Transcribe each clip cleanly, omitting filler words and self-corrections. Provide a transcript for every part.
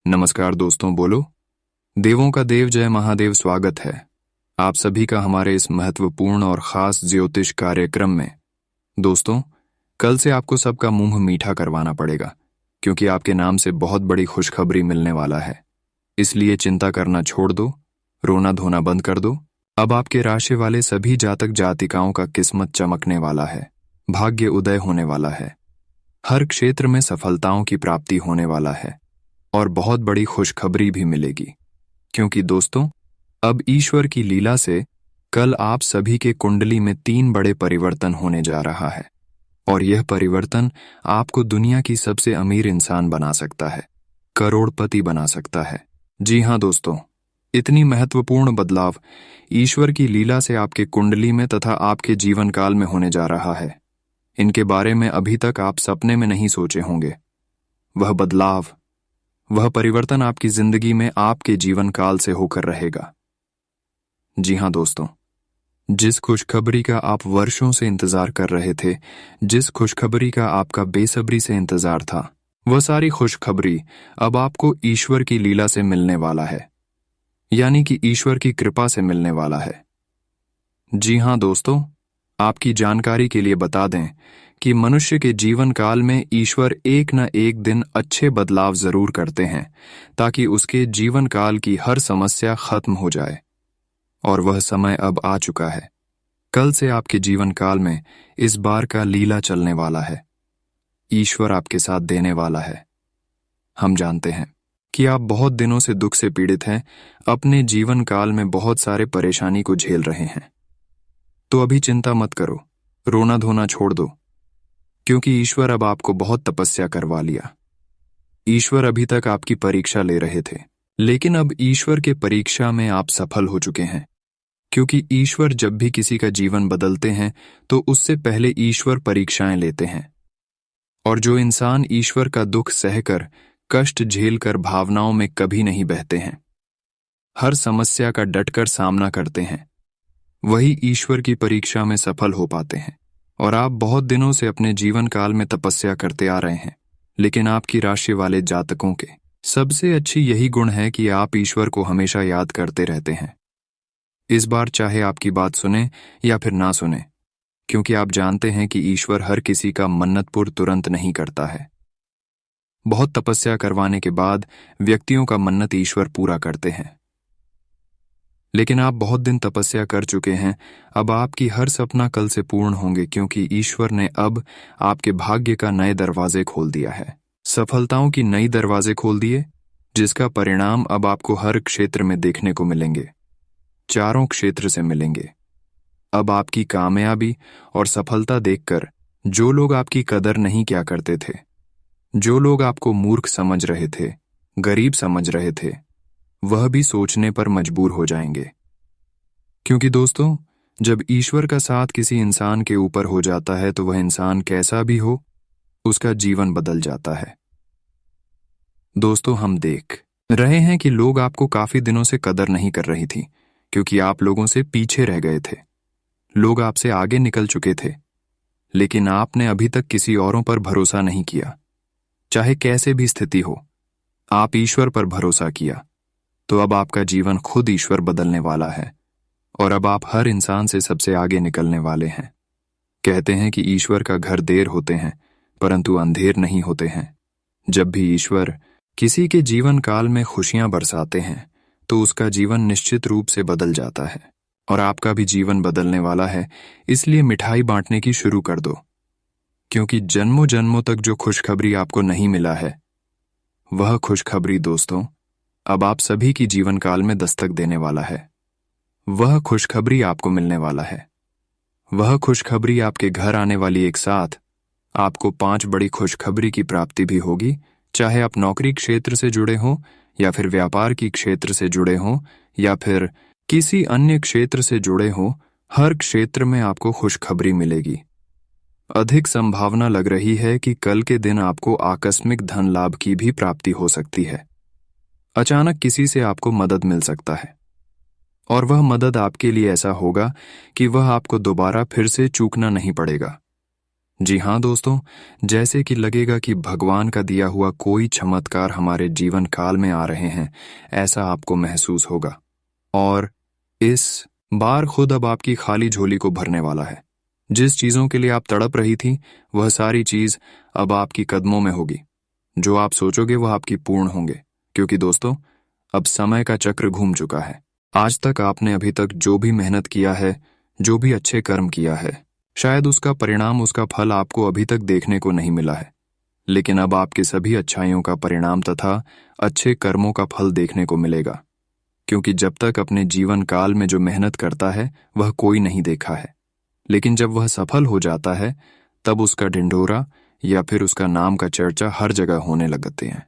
नमस्कार दोस्तों, बोलो। देवों का देव जय महादेव स्वागत है आप सभी का हमारे इस महत्वपूर्ण और खास ज्योतिष कार्यक्रम में। दोस्तों, कल से आपको सबका मुंह मीठा करवाना पड़ेगा क्योंकि आपके नाम से बहुत बड़ी खुशखबरी मिलने वाला है। इसलिए चिंता करना छोड़ दो, रोना धोना बंद कर दो। अब आपके राशि वाले सभी जातक जातिकाओं का किस्मत चमकने वाला है, भाग्य उदय होने वाला है, हर क्षेत्र में सफलताओं की प्राप्ति होने वाला है और बहुत बड़ी खुशखबरी भी मिलेगी। क्योंकि दोस्तों, अब ईश्वर की लीला से कल आप सभी के कुंडली में 3 बड़े परिवर्तन होने जा रहा है और यह परिवर्तन आपको दुनिया की सबसे अमीर इंसान बना सकता है, करोड़पति बना सकता है। जी हाँ दोस्तों, इतनी महत्वपूर्ण बदलाव ईश्वर की लीला से आपके कुंडली में तथा आपके जीवन काल में होने जा रहा है। इनके बारे में अभी तक आप सपने में नहीं सोचे होंगे। वह बदलाव, वह परिवर्तन आपकी जिंदगी में आपके जीवन काल से होकर रहेगा। जी हां दोस्तों, जिस खुशखबरी का आप वर्षों से इंतजार कर रहे थे, जिस खुशखबरी का आपका बेसब्री से इंतजार था, वह सारी खुशखबरी अब आपको ईश्वर की लीला से मिलने वाला है, यानी कि ईश्वर की कृपा से मिलने वाला है। जी हां दोस्तों, आपकी जानकारी के लिए बता दें कि मनुष्य के जीवन काल में ईश्वर एक न एक दिन अच्छे बदलाव जरूर करते हैं ताकि उसके जीवन काल की हर समस्या खत्म हो जाए। और वह समय अब आ चुका है। कल से आपके जीवन काल में इस बार का लीला चलने वाला है। ईश्वर आपके साथ देने वाला है। हम जानते हैं कि आप बहुत दिनों से दुख से पीड़ित हैं, अपने जीवन काल में बहुत सारे परेशानी को झेल रहे हैं। तो अभी चिंता मत करो, रोना धोना छोड़ दो, क्योंकि ईश्वर अब आपको बहुत तपस्या करवा लिया। ईश्वर अभी तक आपकी परीक्षा ले रहे थे, लेकिन अब ईश्वर के परीक्षा में आप सफल हो चुके हैं। क्योंकि ईश्वर जब भी किसी का जीवन बदलते हैं तो उससे पहले ईश्वर परीक्षाएं लेते हैं। और जो इंसान ईश्वर का दुख सहकर, कष्ट झेलकर भावनाओं में कभी नहीं बहते हैं, हर समस्या का डटकर सामना करते हैं, वही ईश्वर की परीक्षा में सफल हो पाते हैं। और आप बहुत दिनों से अपने जीवन काल में तपस्या करते आ रहे हैं, लेकिन आपकी राशि वाले जातकों के सबसे अच्छी यही गुण है कि आप ईश्वर को हमेशा याद करते रहते हैं। इस बार चाहे आपकी बात सुने या फिर ना सुने, क्योंकि आप जानते हैं कि ईश्वर हर किसी का मन्नतपुर तुरंत नहीं करता है। बहुत तपस्या करवाने के बाद व्यक्तियों का मन्नत ईश्वर पूरा करते हैं। लेकिन आप बहुत दिन तपस्या कर चुके हैं, अब आपकी हर सपना कल से पूर्ण होंगे, क्योंकि ईश्वर ने अब आपके भाग्य का नए दरवाजे खोल दिया है, सफलताओं की नई दरवाजे खोल दिए, जिसका परिणाम अब आपको हर क्षेत्र में देखने को मिलेंगे, चारों क्षेत्र से मिलेंगे। अब आपकी कामयाबी और सफलता देखकर जो लोग आपकी कदर नहीं किया करते थे, जो लोग आपको मूर्ख समझ रहे थे, गरीब समझ रहे थे, वह भी सोचने पर मजबूर हो जाएंगे। क्योंकि दोस्तों, जब ईश्वर का साथ किसी इंसान के ऊपर हो जाता है तो वह इंसान कैसा भी हो, उसका जीवन बदल जाता है। दोस्तों, हम देख रहे हैं कि लोग आपको काफी दिनों से कदर नहीं कर रही थी, क्योंकि आप लोगों से पीछे रह गए थे। लोग आपसे आगे निकल चुके थे, लेकिन आपने अभी तक किसी औरों पर भरोसा नहीं किया। चाहे कैसे भी स्थिति हो, आप ईश्वर पर भरोसा किया। तो अब आपका जीवन खुद ईश्वर बदलने वाला है और अब आप हर इंसान से सबसे आगे निकलने वाले हैं। कहते हैं कि ईश्वर का घर देर होते हैं, परंतु अंधेर नहीं होते हैं। जब भी ईश्वर किसी के जीवन काल में खुशियां बरसाते हैं तो उसका जीवन निश्चित रूप से बदल जाता है और आपका भी जीवन बदलने वाला है। इसलिए मिठाई बांटने की शुरू कर दो, क्योंकि जन्मों जन्मों तक जो खुशखबरी आपको नहीं मिला है, वह खुशखबरी दोस्तों अब आप सभी की जीवन काल में दस्तक देने वाला है। वह खुशखबरी आपको मिलने वाला है। वह खुशखबरी आपके घर आने वाली एक साथ आपको 5 बड़ी खुशखबरी की प्राप्ति भी होगी। चाहे आप नौकरी क्षेत्र से जुड़े हों या फिर व्यापार की क्षेत्र से जुड़े हों या फिर किसी अन्य क्षेत्र से जुड़े हों, हर क्षेत्र में आपको खुशखबरी मिलेगी। अधिक संभावना लग रही है कि कल के दिन आपको आकस्मिक धन लाभ की भी प्राप्ति हो सकती है। अचानक किसी से आपको मदद मिल सकता है और वह मदद आपके लिए ऐसा होगा कि वह आपको दोबारा फिर से चूकना नहीं पड़ेगा। जी हाँ दोस्तों, जैसे कि लगेगा कि भगवान का दिया हुआ कोई चमत्कार हमारे जीवन काल में आ रहे हैं, ऐसा आपको महसूस होगा। और इस बार खुद अब आपकी खाली झोली को भरने वाला है। जिस चीजों के लिए आप तड़प रही थी, वह सारी चीज अब आपकी कदमों में होगी। जो आप सोचोगे वह आपकी पूर्ण होंगे, क्योंकि दोस्तों अब समय का चक्र घूम चुका है। आज तक आपने अभी तक जो भी मेहनत किया है, जो भी अच्छे कर्म किया है, शायद उसका परिणाम, उसका फल आपको अभी तक देखने को नहीं मिला है। लेकिन अब आपकी सभी अच्छाइयों का परिणाम तथा अच्छे कर्मों का फल देखने को मिलेगा, क्योंकि जब तक अपने जीवन काल में जो मेहनत करता है वह कोई नहीं देखा है। लेकिन जब वह सफल हो जाता है, तब उसका ढिंढोरा या फिर उसका नाम का चर्चा हर जगह होने लगते हैं।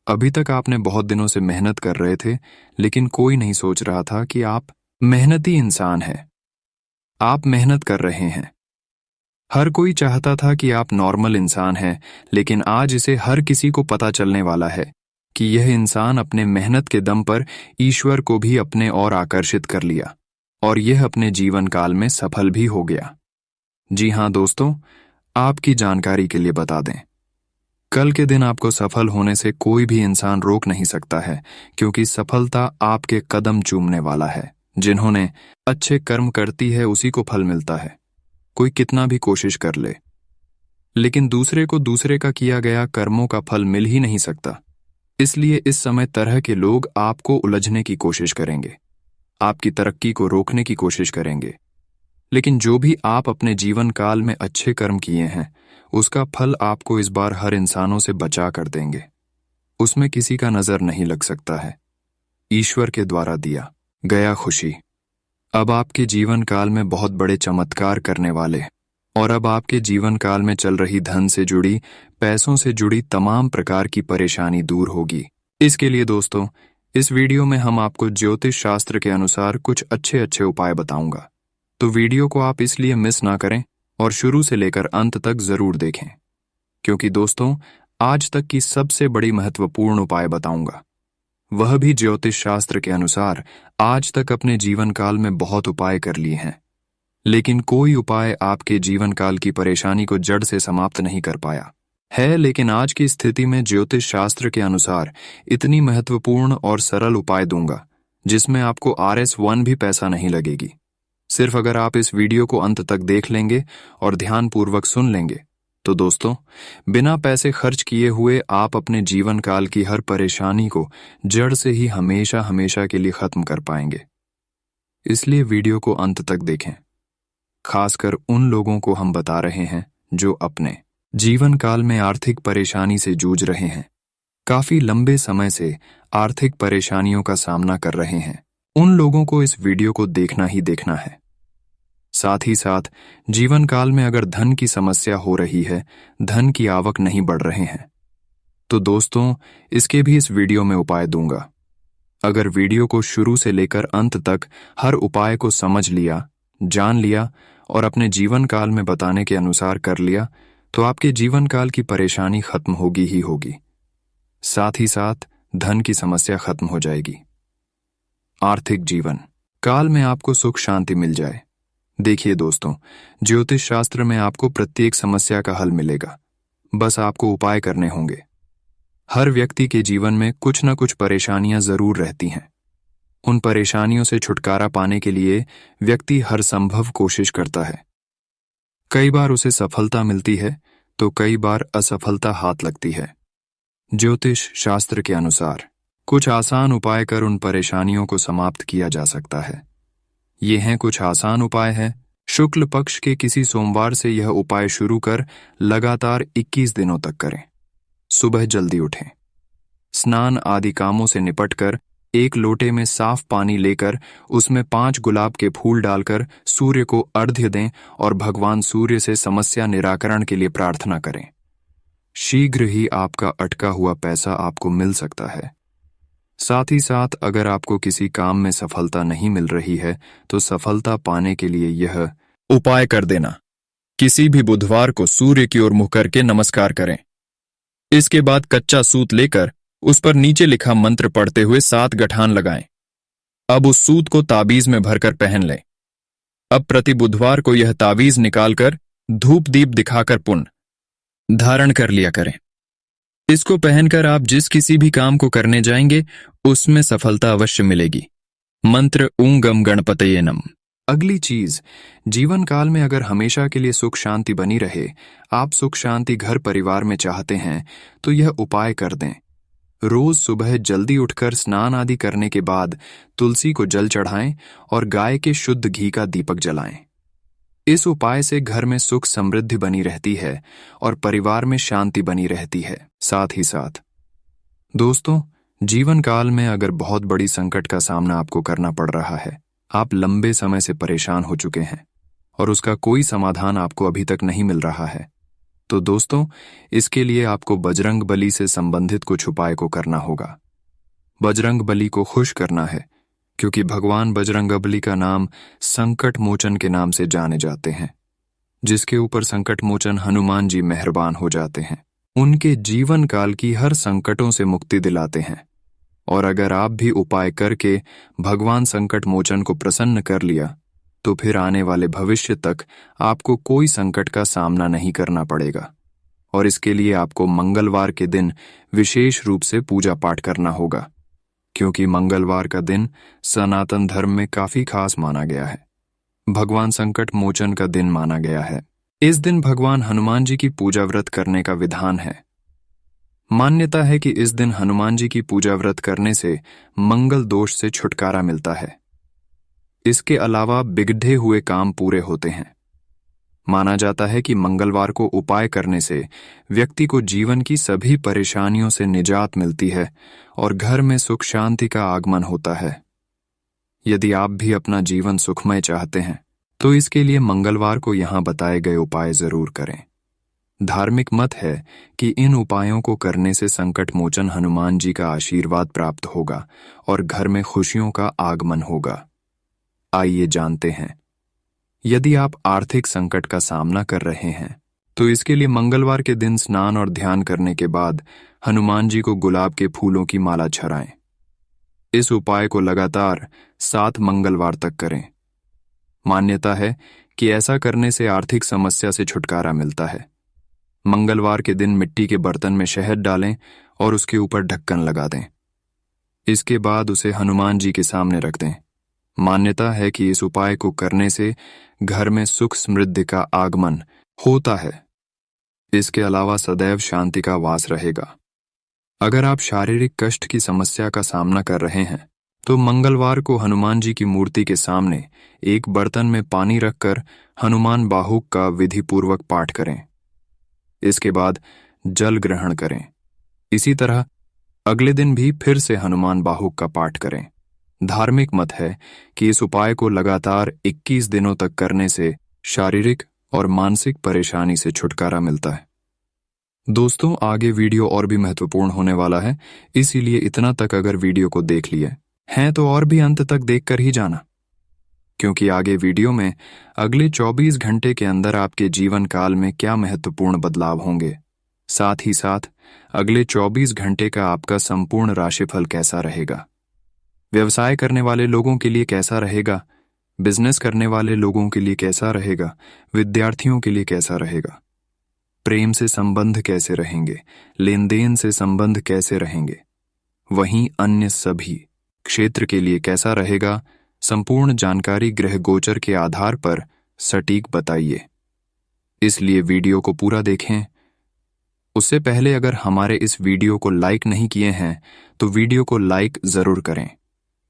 अभी तक आपने बहुत दिनों से मेहनत कर रहे थे, लेकिन कोई नहीं सोच रहा था कि आप मेहनती इंसान हैं। आप मेहनत कर रहे हैं। हर कोई चाहता था कि आप नॉर्मल इंसान हैं, लेकिन आज इसे हर किसी को पता चलने वाला है कि यह इंसान अपने मेहनत के दम पर ईश्वर को भी अपने ओर आकर्षित कर लिया, और यह अपने जीवन काल में सफल भी हो गया। जी हाँ दोस्तों, आपकी जानकारी के लिए बता दें, कल के दिन आपको सफल होने से कोई भी इंसान रोक नहीं सकता है, क्योंकि सफलता आपके कदम चूमने वाला है। जिन्होंने अच्छे कर्म करती है उसी को फल मिलता है, कोई कितना भी कोशिश कर ले। लेकिन दूसरे को दूसरे का किया गया कर्मों का फल मिल ही नहीं सकता। इसलिए इस समय तरह के लोग आपको उलझने की कोशिश करेंगे, आपकी तरक्की को रोकने की कोशिश करेंगे। लेकिन जो भी आप अपने जीवन काल में अच्छे कर्म किए हैं, उसका फल आपको इस बार हर इंसानों से बचा कर देंगे। उसमें किसी का नजर नहीं लग सकता है। ईश्वर के द्वारा दिया गया खुशी अब आपके जीवन काल में बहुत बड़े चमत्कार करने वाले, और अब आपके जीवन काल में चल रही धन से जुड़ी, पैसों से जुड़ी तमाम प्रकार की परेशानी दूर होगी। इसके लिए दोस्तों, इस वीडियो में हम आपको ज्योतिष शास्त्र के अनुसार कुछ अच्छे अच्छे उपाय बताऊंगा। तो वीडियो को आप इसलिए मिस ना करें और शुरू से लेकर अंत तक जरूर देखें, क्योंकि दोस्तों आज तक की सबसे बड़ी महत्वपूर्ण उपाय बताऊंगा, वह भी ज्योतिष शास्त्र के अनुसार। आज तक अपने जीवन काल में बहुत उपाय कर लिए हैं, लेकिन कोई उपाय आपके जीवन काल की परेशानी को जड़ से समाप्त नहीं कर पाया है। लेकिन आज की स्थिति में ज्योतिष शास्त्र के अनुसार इतनी महत्वपूर्ण और सरल उपाय दूंगा, जिसमें आपको RS1 भी पैसा नहीं लगेगी। सिर्फ अगर आप इस वीडियो को अंत तक देख लेंगे और ध्यानपूर्वक सुन लेंगे, तो दोस्तों बिना पैसे खर्च किए हुए आप अपने जीवन काल की हर परेशानी को जड़ से ही हमेशा हमेशा के लिए खत्म कर पाएंगे। इसलिए वीडियो को अंत तक देखें। खासकर उन लोगों को हम बता रहे हैं जो अपने जीवन काल में आर्थिक परेशानी से जूझ रहे हैं, काफी लंबे समय से आर्थिक परेशानियों का सामना कर रहे हैं। उन लोगों को इस वीडियो को देखना ही देखना है। साथ ही साथ जीवन काल में अगर धन की समस्या हो रही है, धन की आवक नहीं बढ़ रहे हैं, तो दोस्तों इसके भी इस वीडियो में उपाय दूंगा। अगर वीडियो को शुरू से लेकर अंत तक हर उपाय को समझ लिया, जान लिया और अपने जीवन काल में बताने के अनुसार कर लिया, तो आपके जीवन काल की परेशानी खत्म होगी ही होगी। साथ ही साथ धन की समस्या खत्म हो जाएगी। आर्थिक जीवन काल में आपको सुख शांति मिल जाए। देखिए दोस्तों, ज्योतिष शास्त्र में आपको प्रत्येक समस्या का हल मिलेगा, बस आपको उपाय करने होंगे। हर व्यक्ति के जीवन में कुछ न कुछ परेशानियां जरूर रहती हैं। उन परेशानियों से छुटकारा पाने के लिए व्यक्ति हर संभव कोशिश करता है। कई बार उसे सफलता मिलती है, तो कई बार असफलता हाथ लगती है। ज्योतिष शास्त्र के अनुसार कुछ आसान उपाय कर उन परेशानियों को समाप्त किया जा सकता है। ये हैं कुछ आसान उपाय हैं। शुक्ल पक्ष के किसी सोमवार से यह उपाय शुरू कर लगातार 21 दिनों तक करें। सुबह जल्दी उठें, स्नान आदि कामों से निपटकर एक लोटे में साफ पानी लेकर उसमें 5 गुलाब के फूल डालकर सूर्य को अर्घ्य दें और भगवान सूर्य से समस्या निराकरण के लिए प्रार्थना करें। शीघ्र ही आपका अटका हुआ पैसा आपको मिल सकता है। साथ ही साथ अगर आपको किसी काम में सफलता नहीं मिल रही है, तो सफलता पाने के लिए यह उपाय कर देना। किसी भी बुधवार को सूर्य की ओर मुंह करके नमस्कार करें। इसके बाद कच्चा सूत लेकर उस पर नीचे लिखा मंत्र पढ़ते हुए 7 गठान लगाएं। अब उस सूत को ताबीज में भरकर पहन लें। अब प्रति बुधवार को यह ताबीज निकालकर धूप दीप दिखाकर पुण्य धारण कर लिया करें। इसको पहनकर आप जिस किसी भी काम को करने जाएंगे उसमें सफलता अवश्य मिलेगी। मंत्र ऊं गम गणपतये नम। अगली चीज, जीवन काल में अगर हमेशा के लिए सुख शांति बनी रहे, आप सुख शांति घर परिवार में चाहते हैं, तो यह उपाय कर दें। रोज सुबह जल्दी उठकर स्नान आदि करने के बाद तुलसी को जल चढ़ाएं और गाय के शुद्ध घी का दीपक जलाएं। इस उपाय से घर में सुख समृद्धि बनी रहती है और परिवार में शांति बनी रहती है। साथ ही साथ दोस्तों, जीवन काल में अगर बहुत बड़ी संकट का सामना आपको करना पड़ रहा है, आप लंबे समय से परेशान हो चुके हैं और उसका कोई समाधान आपको अभी तक नहीं मिल रहा है, तो दोस्तों, इसके लिए आपको बजरंग बली से संबंधित कुछ उपाय को करना होगा। बजरंग बली को खुश करना है, क्योंकि भगवान बजरंग बली का नाम संकट मोचन के नाम से जाने जाते हैं, जिसके ऊपर संकट मोचन हनुमान जी मेहरबान हो जाते हैं। उनके जीवन काल की हर संकटों से मुक्ति दिलाते हैं। और अगर आप भी उपाय करके भगवान संकट मोचन को प्रसन्न कर लिया, तो फिर आने वाले भविष्य तक आपको कोई संकट का सामना नहीं करना पड़ेगा। और इसके लिए आपको मंगलवार के दिन विशेष रूप से पूजा पाठ करना होगा, क्योंकि मंगलवार का दिन सनातन धर्म में काफी खास माना गया है। भगवान संकट मोचन का दिन माना गया है। इस दिन भगवान हनुमान जी की पूजा व्रत करने का विधान है। मान्यता है कि इस दिन हनुमान जी की पूजा व्रत करने से मंगल दोष से छुटकारा मिलता है। इसके अलावा बिगड़े हुए काम पूरे होते हैं। माना जाता है कि मंगलवार को उपाय करने से व्यक्ति को जीवन की सभी परेशानियों से निजात मिलती है और घर में सुख शांति का आगमन होता है। यदि आप भी अपना जीवन सुखमय चाहते हैं, तो इसके लिए मंगलवार को यहाँ बताए गए उपाय जरूर करें। धार्मिक मत है कि इन उपायों को करने से संकट मोचन हनुमान जी का आशीर्वाद प्राप्त होगा और घर में खुशियों का आगमन होगा। आइए जानते हैं। यदि आप आर्थिक संकट का सामना कर रहे हैं, तो इसके लिए मंगलवार के दिन स्नान और ध्यान करने के बाद हनुमान जी को गुलाब के फूलों की माला चढ़ाएं। इस उपाय को लगातार 7 मंगलवार तक करें। मान्यता है कि ऐसा करने से आर्थिक समस्या से छुटकारा मिलता है। मंगलवार के दिन मिट्टी के बर्तन में शहद डालें और उसके ऊपर ढक्कन लगा दें। इसके बाद उसे हनुमान जी के सामने रख दें। मान्यता है कि इस उपाय को करने से घर में सुख समृद्धि का आगमन होता है। इसके अलावा सदैव शांति का वास रहेगा। अगर आप शारीरिक कष्ट की समस्या का सामना कर रहे हैं, तो मंगलवार को हनुमान जी की मूर्ति के सामने एक बर्तन में पानी रखकर हनुमान बाहुक का विधिपूर्वक पाठ करें। इसके बाद जल ग्रहण करें। इसी तरह अगले दिन भी फिर से हनुमान बाहुक का पाठ करें। धार्मिक मत है कि इस उपाय को लगातार 21 दिनों तक करने से शारीरिक और मानसिक परेशानी से छुटकारा मिलता है। दोस्तों, आगे वीडियो और भी महत्वपूर्ण होने वाला है, इसीलिए इतना तक अगर वीडियो को देख लिए हैं तो और भी अंत तक देखकर ही जाना, क्योंकि आगे वीडियो में अगले 24 घंटे के अंदर आपके जीवन काल में क्या महत्वपूर्ण बदलाव होंगे, साथ ही साथ अगले 24 घंटे का आपका संपूर्ण राशिफल कैसा रहेगा, व्यवसाय करने वाले लोगों के लिए कैसा रहेगा, बिजनेस करने वाले लोगों के लिए कैसा रहेगा, विद्यार्थियों के लिए कैसा रहेगा, प्रेम से संबंध कैसे रहेंगे, लेन देन से संबंध कैसे रहेंगे, वहीं अन्य सभी क्षेत्र के लिए कैसा रहेगा, संपूर्ण जानकारी ग्रह गोचर के आधार पर सटीक बताइए। इसलिए वीडियो को पूरा देखें। उससे पहले अगर हमारे इस वीडियो को लाइक नहीं किए हैं, तो वीडियो को लाइक जरूर करें,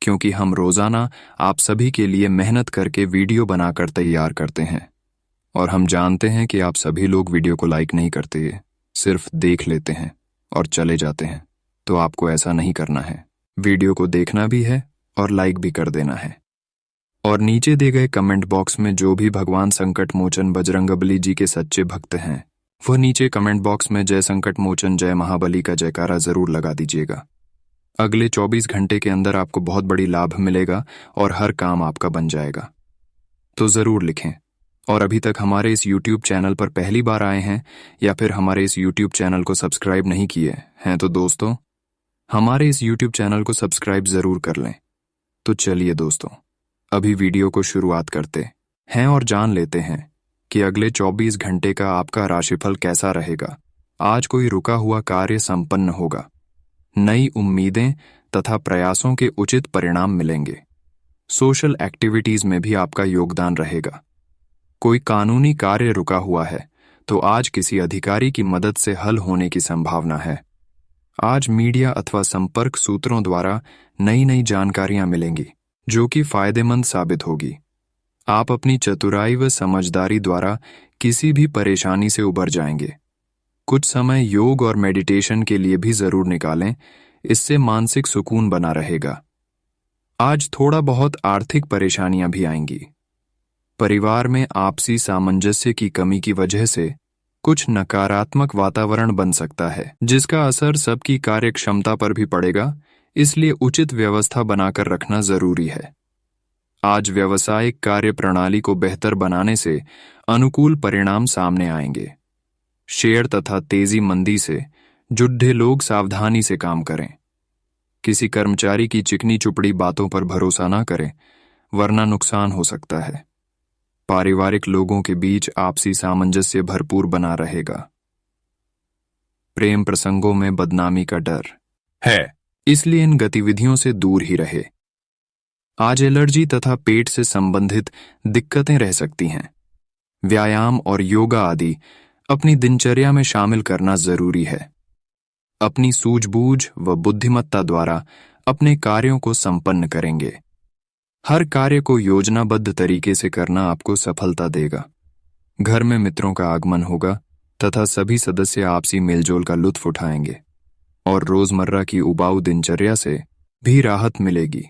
क्योंकि हम रोजाना आप सभी के लिए मेहनत करके वीडियो बनाकर तैयार करते हैं और हम जानते हैं कि आप सभी लोग वीडियो को लाइक नहीं करते, सिर्फ देख लेते हैं और चले जाते हैं। तो आपको ऐसा नहीं करना है, वीडियो को देखना भी है और लाइक भी कर देना है। और नीचे दिए गए कमेंट बॉक्स में जो भी भगवान संकट मोचन बजरंगबली जी के सच्चे भक्त हैं, वह नीचे कमेंट बॉक्स में जय संकट मोचन जय महाबली का जयकारा जरूर लगा दीजिएगा। अगले 24 घंटे के अंदर आपको बहुत बड़ी लाभ मिलेगा और हर काम आपका बन जाएगा। तो जरूर लिखें। और अभी तक हमारे इस YouTube चैनल पर पहली बार आए हैं या फिर हमारे इस YouTube चैनल को सब्सक्राइब नहीं किए हैं, तो दोस्तों हमारे इस YouTube चैनल को सब्सक्राइब जरूर कर लें। तो चलिए दोस्तों, अभी वीडियो को शुरुआत करते हैं और जान लेते हैं कि अगले 24 घंटे का आपका राशिफल कैसा रहेगा। आज कोई रुका हुआ कार्य संपन्न होगा। नई उम्मीदें तथा प्रयासों के उचित परिणाम मिलेंगे। सोशल एक्टिविटीज में भी आपका योगदान रहेगा। कोई कानूनी कार्य रुका हुआ है तो आज किसी अधिकारी की मदद से हल होने की संभावना है। आज मीडिया अथवा संपर्क सूत्रों द्वारा नई नई जानकारियां मिलेंगी जो कि फायदेमंद साबित होगी। आप अपनी चतुराई व समझदारी द्वारा किसी भी परेशानी से उबर जाएंगे। कुछ समय योग और मेडिटेशन के लिए भी जरूर निकालें, इससे मानसिक सुकून बना रहेगा। आज थोड़ा बहुत आर्थिक परेशानियां भी आएंगी। परिवार में आपसी सामंजस्य की कमी की वजह से कुछ नकारात्मक वातावरण बन सकता है, जिसका असर सबकी कार्य क्षमता पर भी पड़ेगा, इसलिए उचित व्यवस्था बनाकर रखना जरूरी है। आज व्यावसायिक कार्य प्रणाली को बेहतर बनाने से अनुकूल परिणाम सामने आएंगे। शेयर तथा तेजी मंदी से जुड़े लोग सावधानी से काम करें। किसी कर्मचारी की चिकनी चुपड़ी बातों पर भरोसा न करें, वरना नुकसान हो सकता है। पारिवारिक लोगों के बीच आपसी सामंजस्य भरपूर बना रहेगा। प्रेम प्रसंगों में बदनामी का डर है, इसलिए इन गतिविधियों से दूर ही रहे। आज एलर्जी तथा पेट से संबंधित दिक्कतें रह सकती हैं। व्यायाम और योगा आदि अपनी दिनचर्या में शामिल करना जरूरी है। अपनी सूझबूझ व बुद्धिमत्ता द्वारा अपने कार्यों को संपन्न करेंगे। हर कार्य को योजनाबद्ध तरीके से करना आपको सफलता देगा। घर में मित्रों का आगमन होगा तथा सभी सदस्य आपसी मेलजोल का लुत्फ उठाएंगे और रोजमर्रा की उबाऊ दिनचर्या से भी राहत मिलेगी।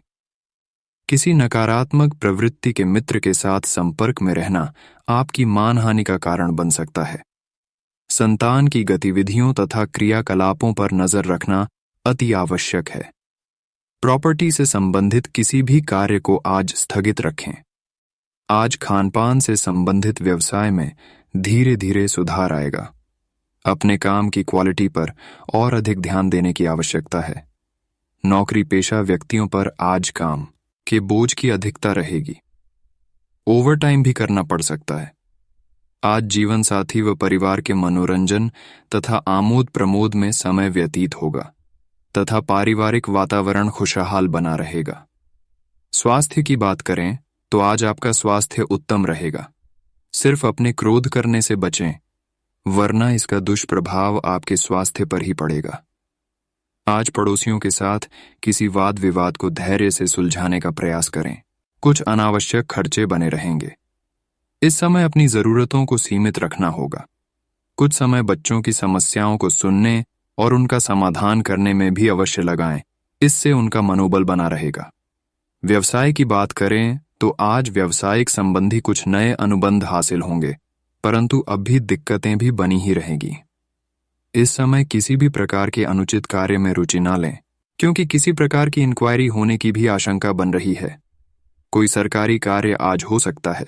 किसी नकारात्मक प्रवृत्ति के मित्र के साथ संपर्क में रहना आपकी मानहानि का कारण बन सकता है। संतान की गतिविधियों तथा क्रियाकलापों पर नजर रखना अति आवश्यक है। प्रॉपर्टी से संबंधित किसी भी कार्य को आज स्थगित रखें। आज खानपान से संबंधित व्यवसाय में धीरे धीरे सुधार आएगा। अपने काम की क्वालिटी पर और अधिक ध्यान देने की आवश्यकता है। नौकरी पेशा व्यक्तियों पर आज काम के बोझ की अधिकता रहेगी। ओवरटाइम भी करना पड़ सकता है। आज जीवन साथी व परिवार के मनोरंजन तथा आमोद प्रमोद में समय व्यतीत होगा तथा पारिवारिक वातावरण खुशहाल बना रहेगा। स्वास्थ्य की बात करें तो आज आपका स्वास्थ्य उत्तम रहेगा। सिर्फ अपने क्रोध करने से बचें, वरना इसका दुष्प्रभाव आपके स्वास्थ्य पर ही पड़ेगा। आज पड़ोसियों के साथ किसी वाद विवाद को धैर्य से सुलझाने का प्रयास करें। कुछ अनावश्यक खर्चे बने रहेंगे। इस समय अपनी जरूरतों को सीमित रखना होगा। कुछ समय बच्चों की समस्याओं को सुनने और उनका समाधान करने में भी अवश्य लगाएं, इससे उनका मनोबल बना रहेगा। व्यवसाय की बात करें तो आज व्यवसायिक संबंधी कुछ नए अनुबंध हासिल होंगे, परंतु अब भी दिक्कतें भी बनी ही रहेगी। इस समय किसी भी प्रकार के अनुचित कार्य में रुचि न लें, क्योंकि किसी प्रकार की इंक्वायरी होने की भी आशंका बन रही है। कोई सरकारी कार्य आज हो सकता है।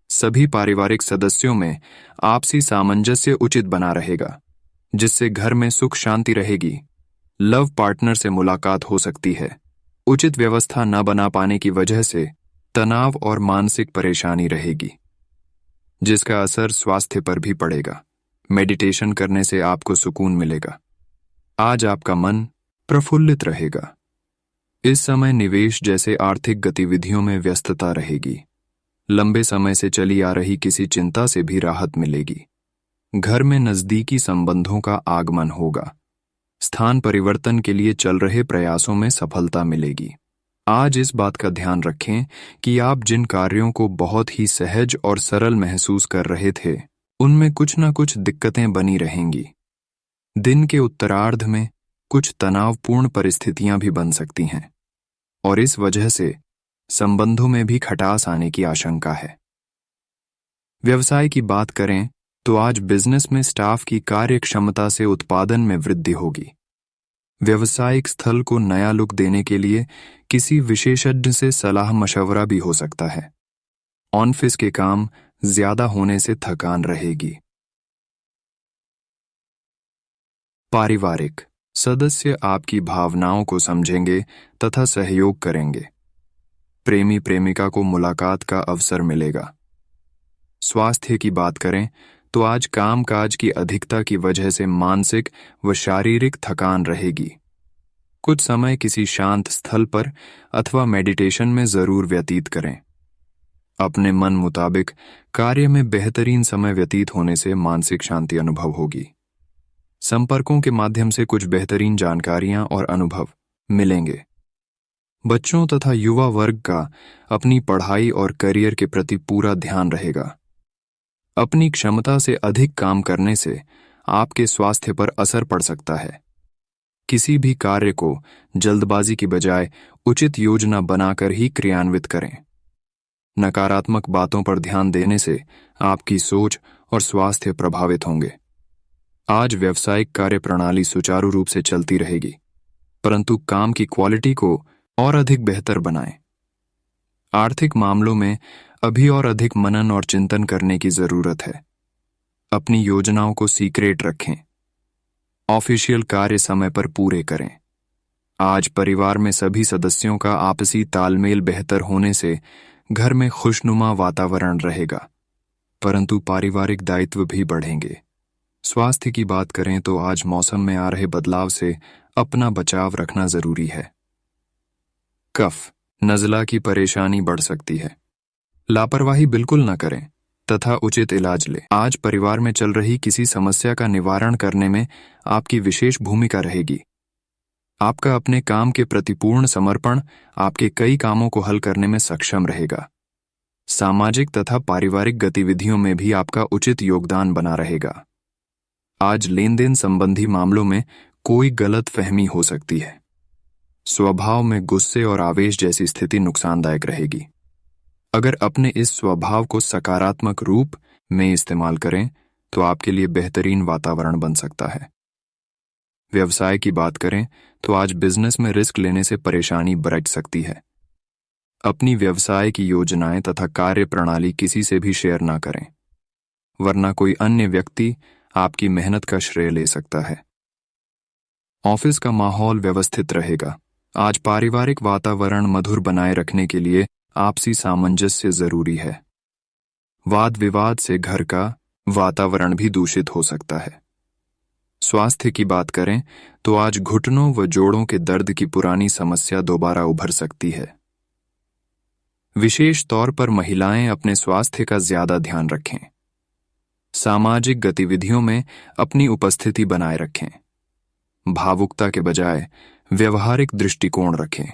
सभी पारिवारिक सदस्यों में आपसी सामंजस्य उचित बना रहेगा, जिससे घर में सुख शांति रहेगी। लव पार्टनर से मुलाकात हो सकती है। उचित व्यवस्था न बना पाने की वजह से तनाव और मानसिक परेशानी रहेगी, जिसका असर स्वास्थ्य पर भी पड़ेगा। मेडिटेशन करने से आपको सुकून मिलेगा। आज आपका मन प्रफुल्लित रहेगा। इस समय निवेश जैसे आर्थिक गतिविधियों में व्यस्तता रहेगी। लंबे समय से चली आ रही किसी चिंता से भी राहत मिलेगी। घर में नजदीकी संबंधों का आगमन होगा। स्थान परिवर्तन के लिए चल रहे प्रयासों में सफलता मिलेगी। आज इस बात का ध्यान रखें कि आप जिन कार्यों को बहुत ही सहज और सरल महसूस कर रहे थे, उनमें कुछ न कुछ दिक्कतें बनी रहेंगी। दिन के उत्तरार्ध में कुछ तनावपूर्ण परिस्थितियां भी बन सकती हैं और इस वजह से संबंधों में भी खटास आने की आशंका है। व्यवसाय की बात करें तो आज बिजनेस में स्टाफ की कार्य क्षमता से उत्पादन में वृद्धि होगी। व्यवसायिक स्थल को नया लुक देने के लिए किसी विशेषज्ञ से सलाह मशवरा भी हो सकता है। ऑफिस के काम ज्यादा होने से थकान रहेगी। पारिवारिक सदस्य आपकी भावनाओं को समझेंगे तथा सहयोग करेंगे। प्रेमी प्रेमिका को मुलाकात का अवसर मिलेगा। स्वास्थ्य की बात करें तो आज कामकाज की अधिकता की वजह से मानसिक व शारीरिक थकान रहेगी। कुछ समय किसी शांत स्थल पर अथवा मेडिटेशन में जरूर व्यतीत करें। अपने मन मुताबिक कार्य में बेहतरीन समय व्यतीत होने से मानसिक शांति अनुभव होगी। संपर्कों के माध्यम से कुछ बेहतरीन जानकारियां और अनुभव मिलेंगे। बच्चों तथा युवा वर्ग का अपनी पढ़ाई और करियर के प्रति पूरा ध्यान रहेगा। अपनी क्षमता से अधिक काम करने से आपके स्वास्थ्य पर असर पड़ सकता है। किसी भी कार्य को जल्दबाजी की बजाय उचित योजना बनाकर ही क्रियान्वित करें। नकारात्मक बातों पर ध्यान देने से आपकी सोच और स्वास्थ्य प्रभावित होंगे। आज व्यावसायिक कार्यप्रणाली सुचारू रूप से चलती रहेगी, परंतु काम की क्वालिटी को और अधिक बेहतर बनाएं। आर्थिक मामलों में अभी और अधिक मनन और चिंतन करने की जरूरत है। अपनी योजनाओं को सीक्रेट रखें। ऑफिशियल कार्य समय पर पूरे करें। आज परिवार में सभी सदस्यों का आपसी तालमेल बेहतर होने से घर में खुशनुमा वातावरण रहेगा, परंतु पारिवारिक दायित्व भी बढ़ेंगे। स्वास्थ्य की बात करें तो आज मौसम में आ रहे बदलाव से अपना बचाव रखना जरूरी है। कफ, नज़ला की परेशानी बढ़ सकती है। लापरवाही बिल्कुल न करें तथा उचित इलाज लें। आज परिवार में चल रही किसी समस्या का निवारण करने में आपकी विशेष भूमिका रहेगी। आपका अपने काम के प्रति पूर्ण समर्पण आपके कई कामों को हल करने में सक्षम रहेगा। सामाजिक तथा पारिवारिक गतिविधियों में भी आपका उचित योगदान बना रहेगा। आज लेन देन संबंधी मामलों में कोई गलत फहमी हो सकती है। स्वभाव में गुस्से और आवेश जैसी स्थिति नुकसानदायक रहेगी। अगर अपने इस स्वभाव को सकारात्मक रूप में इस्तेमाल करें तो आपके लिए बेहतरीन वातावरण बन सकता है। व्यवसाय की बात करें तो आज बिजनेस में रिस्क लेने से परेशानी बरत सकती है। अपनी व्यवसाय की योजनाएं तथा कार्य प्रणाली किसी से भी शेयर ना करें, वरना कोई अन्य व्यक्ति आपकी मेहनत का श्रेय ले सकता है। ऑफिस का माहौल व्यवस्थित रहेगा। आज पारिवारिक वातावरण मधुर बनाए रखने के लिए आपसी सामंजस्य जरूरी है। वाद विवाद से घर का वातावरण भी दूषित हो सकता है। स्वास्थ्य की बात करें तो आज घुटनों व जोड़ों के दर्द की पुरानी समस्या दोबारा उभर सकती है। विशेष तौर पर महिलाएं अपने स्वास्थ्य का ज्यादा ध्यान रखें। सामाजिक गतिविधियों में अपनी उपस्थिति बनाए रखें। भावुकता के बजाय व्यवहारिक दृष्टिकोण रखें।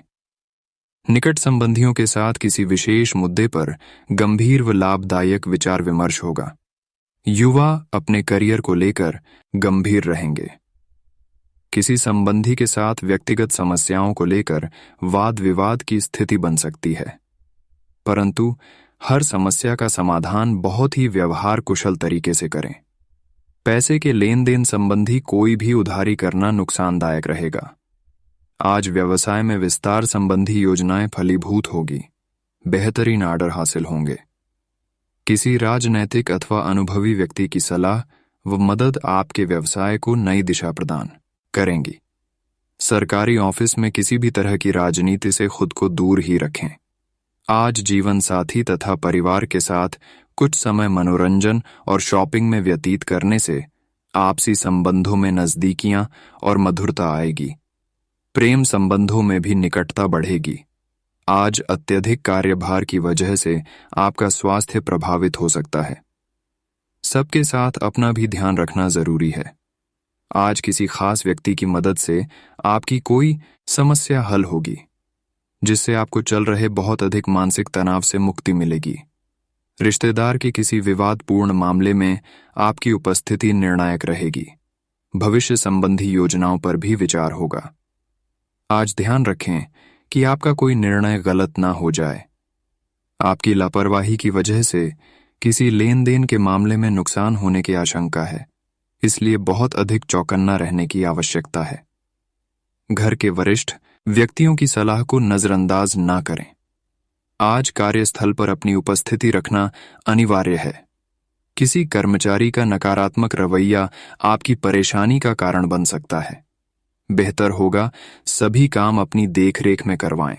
निकट संबंधियों के साथ किसी विशेष मुद्दे पर गंभीर व लाभदायक विचार विमर्श होगा। युवा अपने करियर को लेकर गंभीर रहेंगे। किसी संबंधी के साथ व्यक्तिगत समस्याओं को लेकर वाद विवाद की स्थिति बन सकती है, परंतु हर समस्या का समाधान बहुत ही व्यवहार कुशल तरीके से करें। पैसे के लेन देन संबंधी कोई भी उधारी करना नुकसानदायक रहेगा। आज व्यवसाय में विस्तार संबंधी योजनाएं फलीभूत होगी। बेहतरीन आर्डर हासिल होंगे। किसी राजनैतिक अथवा अनुभवी व्यक्ति की सलाह व मदद आपके व्यवसाय को नई दिशा प्रदान करेंगी। सरकारी ऑफिस में किसी भी तरह की राजनीति से खुद को दूर ही रखें। आज जीवन साथी तथा परिवार के साथ कुछ समय मनोरंजन और शॉपिंग में व्यतीत करने से आपसी संबंधों में नजदीकियां और मधुरता आएगी। प्रेम संबंधों में भी निकटता बढ़ेगी। आज अत्यधिक कार्यभार की वजह से आपका स्वास्थ्य प्रभावित हो सकता है। सबके साथ अपना भी ध्यान रखना जरूरी है। आज किसी खास व्यक्ति की मदद से आपकी कोई समस्या हल होगी, जिससे आपको चल रहे बहुत अधिक मानसिक तनाव से मुक्ति मिलेगी। रिश्तेदार के किसी विवादपूर्ण मामले में आपकी उपस्थिति निर्णायक रहेगी। भविष्य संबंधी योजनाओं पर भी विचार होगा। आज ध्यान रखें कि आपका कोई निर्णय गलत ना हो जाए। आपकी लापरवाही की वजह से किसी लेन देन के मामले में नुकसान होने की आशंका है, इसलिए बहुत अधिक चौकन्ना रहने की आवश्यकता है। घर के वरिष्ठ व्यक्तियों की सलाह को नजरअंदाज ना करें। आज कार्यस्थल पर अपनी उपस्थिति रखना अनिवार्य है। किसी कर्मचारी का नकारात्मक रवैया आपकी परेशानी का कारण बन सकता है। बेहतर होगा सभी काम अपनी देखरेख में करवाएं।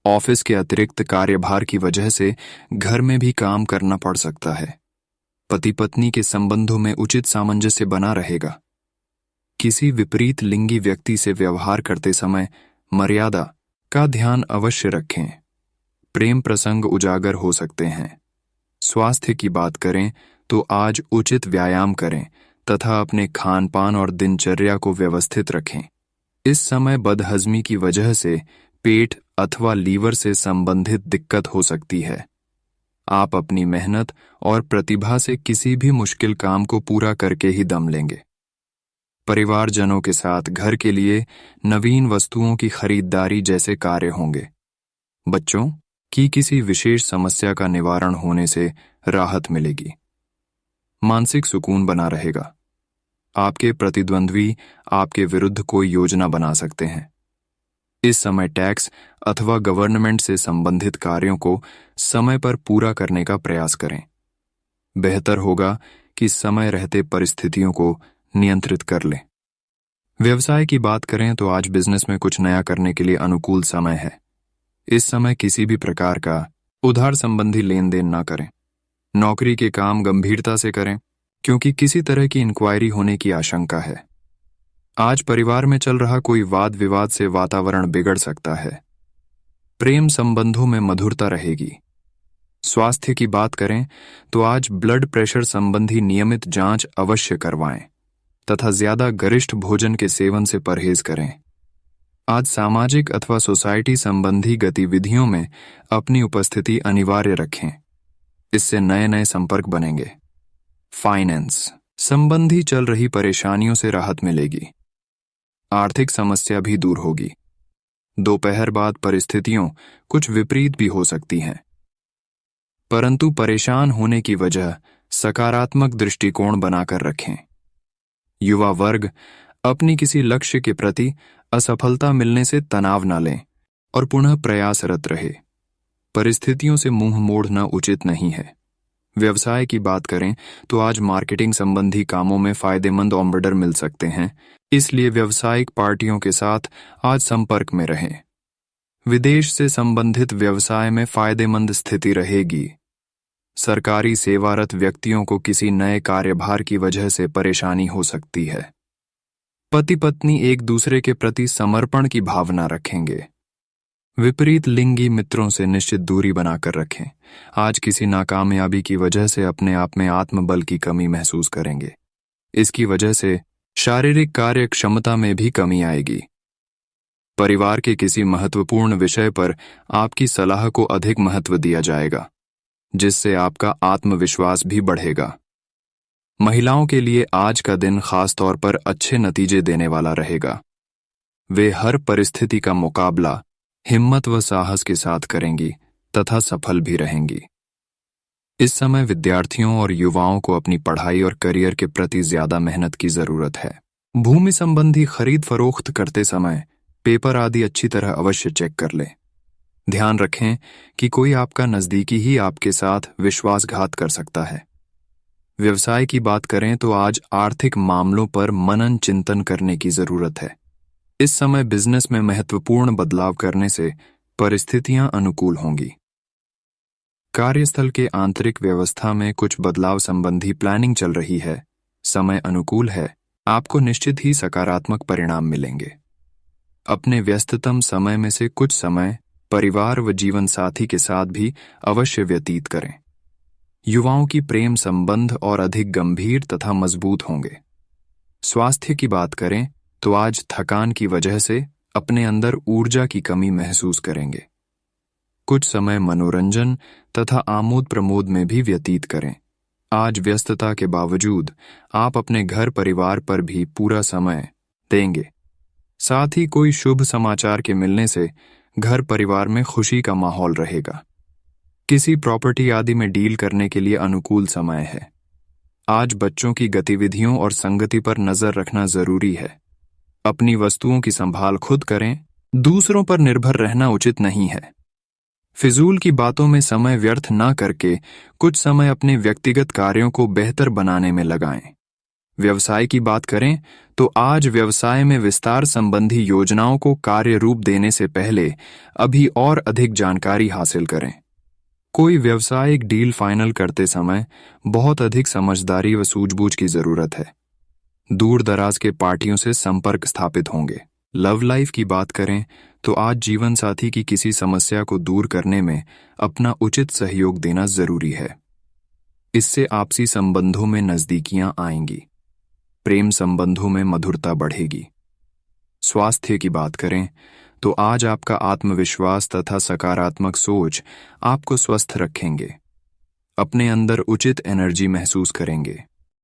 ऑफिस के अतिरिक्त कार्यभार की वजह से घर में भी काम करना पड़ सकता है। पति पत्नी के संबंधों में उचित सामंजस्य बना रहेगा। किसी विपरीत लिंगी व्यक्ति से व्यवहार करते समय मर्यादा का ध्यान अवश्य रखें। प्रेम प्रसंग उजागर हो सकते हैं। स्वास्थ्य की बात करें तो आज उचित व्यायाम करें तथा अपने खान पान और दिनचर्या को व्यवस्थित रखें। इस समय बदहजमी की वजह से पेट अथवा लीवर से संबंधित दिक्कत हो सकती है। आप अपनी मेहनत और प्रतिभा से किसी भी मुश्किल काम को पूरा करके ही दम लेंगे। परिवारजनों के साथ घर के लिए नवीन वस्तुओं की खरीदारी जैसे कार्य होंगे। बच्चों की किसी विशेष समस्या का निवारण होने से राहत मिलेगी। मानसिक सुकून बना रहेगा। आपके प्रतिद्वंद्वी आपके विरुद्ध कोई योजना बना सकते हैं। इस समय टैक्स अथवा गवर्नमेंट से संबंधित कार्यों को समय पर पूरा करने का प्रयास करें। बेहतर होगा कि समय रहते परिस्थितियों को नियंत्रित कर लें। व्यवसाय की बात करें तो आज बिजनेस में कुछ नया करने के लिए अनुकूल समय है। इस समय किसी भी प्रकार का उधार संबंधी लेन देन न करें। नौकरी के काम गंभीरता से करें क्योंकि किसी तरह की इंक्वायरी होने की आशंका है। आज परिवार में चल रहा कोई वाद विवाद से वातावरण बिगड़ सकता है। प्रेम संबंधों में मधुरता रहेगी। स्वास्थ्य की बात करें तो आज ब्लड प्रेशर संबंधी नियमित जांच अवश्य करवाएं तथा ज्यादा गरिष्ठ भोजन के सेवन से परहेज करें। आज सामाजिक अथवा सोसाइटी संबंधी गतिविधियों में अपनी उपस्थिति अनिवार्य रखें। इससे नए नए संपर्क बनेंगे। फाइनेंस संबंधी चल रही परेशानियों से राहत मिलेगी। आर्थिक समस्या भी दूर होगी। दोपहर बाद परिस्थितियों कुछ विपरीत भी हो सकती हैं, परंतु परेशान होने की वजह सकारात्मक दृष्टिकोण बनाकर रखें। युवा वर्ग अपनी किसी लक्ष्य के प्रति असफलता मिलने से तनाव न लें और पुनः प्रयासरत रहे। परिस्थितियों से मुंह मोड़ना उचित नहीं है। व्यवसाय की बात करें तो आज मार्केटिंग संबंधी कामों में फायदेमंद ऑर्डर मिल सकते हैं, इसलिए व्यावसायिक पार्टियों के साथ आज संपर्क में रहें। विदेश से संबंधित व्यवसाय में फायदेमंद स्थिति रहेगी। सरकारी सेवारत व्यक्तियों को किसी नए कार्यभार की वजह से परेशानी हो सकती है। पति पत्नी एक दूसरे के प्रति समर्पण की भावना रखेंगे। विपरीत लिंगी मित्रों से निश्चित दूरी बनाकर रखें। आज किसी नाकामयाबी की वजह से अपने आप में आत्मबल की कमी महसूस करेंगे। इसकी वजह से शारीरिक कार्य क्षमता में भी कमी आएगी। परिवार के किसी महत्वपूर्ण विषय पर आपकी सलाह को अधिक महत्व दिया जाएगा, जिससे आपका आत्मविश्वास भी बढ़ेगा। महिलाओं के लिए आज का दिन खास तौर पर अच्छे नतीजे देने वाला रहेगा। वे हर परिस्थिति का मुकाबला हिम्मत व साहस के साथ करेंगी तथा सफल भी रहेंगी। इस समय विद्यार्थियों और युवाओं को अपनी पढ़ाई और करियर के प्रति ज्यादा मेहनत की जरूरत है। भूमि संबंधी खरीद फरोख्त करते समय पेपर आदि अच्छी तरह अवश्य चेक कर लें। ध्यान रखें कि कोई आपका नजदीकी ही आपके साथ विश्वासघात कर सकता है। व्यवसाय की बात करें तो आज आर्थिक मामलों पर मनन चिंतन करने की जरूरत है। इस समय बिजनेस में महत्वपूर्ण बदलाव करने से परिस्थितियां अनुकूल होंगी। कार्यस्थल के आंतरिक व्यवस्था में कुछ बदलाव संबंधी प्लानिंग चल रही है। समय अनुकूल है। आपको निश्चित ही सकारात्मक परिणाम मिलेंगे। अपने व्यस्ततम समय में से कुछ समय परिवार व जीवन साथी के साथ भी अवश्य व्यतीत करें। युवाओं की प्रेम संबंध और अधिक गंभीर तथा मजबूत होंगे। स्वास्थ्य की बात करें तो आज थकान की वजह से अपने अंदर ऊर्जा की कमी महसूस करेंगे। कुछ समय मनोरंजन तथा आमोद प्रमोद में भी व्यतीत करें। आज व्यस्तता के बावजूद आप अपने घर परिवार पर भी पूरा समय देंगे। साथ ही कोई शुभ समाचार के मिलने से घर परिवार में खुशी का माहौल रहेगा। किसी प्रॉपर्टी आदि में डील करने के लिए अनुकूल समय है। आज बच्चों की गतिविधियों और संगति पर नजर रखना जरूरी है। अपनी वस्तुओं की संभाल खुद करें। दूसरों पर निर्भर रहना उचित नहीं है। फिजूल की बातों में समय व्यर्थ न करके कुछ समय अपने व्यक्तिगत कार्यों को बेहतर बनाने में लगाएं। व्यवसाय की बात करें तो आज व्यवसाय में विस्तार संबंधी योजनाओं को कार्य रूप देने से पहले अभी और अधिक जानकारी हासिल करें। कोई व्यावसायिक डील फाइनल करते समय बहुत अधिक समझदारी व सूझबूझ की जरूरत है। दूर दराज के पार्टियों से संपर्क स्थापित होंगे। लव लाइफ की बात करें तो आज जीवन साथी की किसी समस्या को दूर करने में अपना उचित सहयोग देना जरूरी है। इससे आपसी संबंधों में नजदीकियां आएंगी, प्रेम संबंधों में मधुरता बढ़ेगी। स्वास्थ्य की बात करें तो आज आपका आत्मविश्वास तथा सकारात्मक सोच आपको स्वस्थ रखेंगे। अपने अंदर उचित एनर्जी महसूस करेंगे।